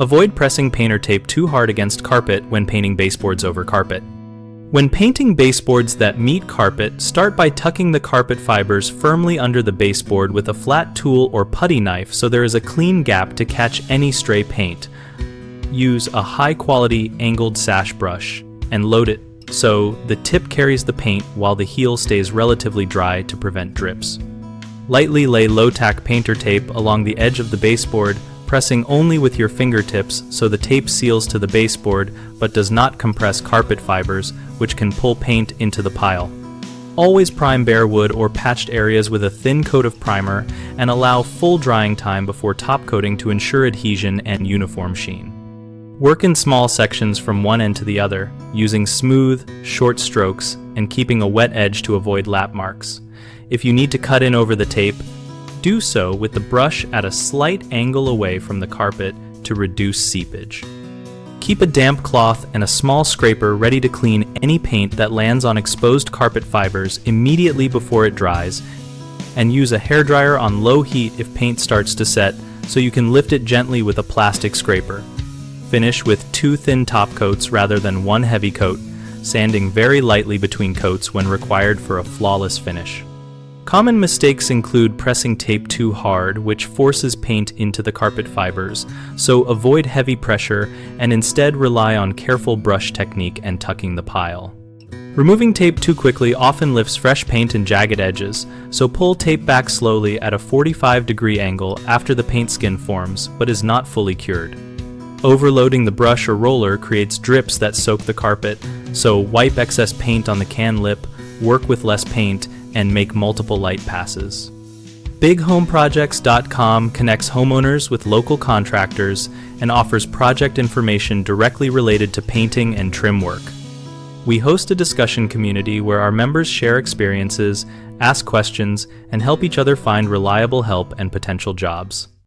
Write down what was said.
Avoid pressing paint or tape too hard against carpet when painting baseboards over carpet. When painting baseboards that meet carpet, start by tucking the carpet fibers firmly under the baseboard with a flat tool or putty knife so there is a clean gap to catch any stray paint. Use a high-quality angled sash brush and load it so the tip carries the paint while the heel stays relatively dry to prevent drips. Lightly lay low-tack paint or tape along the edge of the baseboard, pressing only with your fingertips so the tape seals to the baseboard but does not compress carpet fibers, which can pull paint into the pile. Always prime bare wood or patched areas with a thin coat of primer and allow full drying time before top coating to ensure adhesion and uniform sheen. Work in small sections from one end to the other, using smooth, short strokes and keeping a wet edge to avoid lap marks. If you need to cut in over the tape, do so with the brush at a slight angle away from the carpet to reduce seepage. Keep a damp cloth and a small scraper ready to clean any paint that lands on exposed carpet fibers immediately before it dries, and use a hairdryer on low heat if paint starts to set so you can lift it gently with a plastic scraper. Finish with 2 thin top coats rather than 1 heavy coat, sanding very lightly between coats when required for a flawless finish. Common mistakes include pressing tape too hard, which forces paint into the carpet fibers, so avoid heavy pressure and instead rely on careful brush technique and tucking the pile. Removing tape too quickly often lifts fresh paint and jagged edges, so pull tape back slowly at a 45-degree angle after the paint skin forms, but is not fully cured. Overloading the brush or roller creates drips that soak the carpet, so wipe excess paint on the can lip, work with less paint, and make multiple light passes. BigHomeProjects.com connects homeowners with local contractors and offers project information directly related to painting and trim work. We host a discussion community where our members share experiences, ask questions, and help each other find reliable help and potential jobs.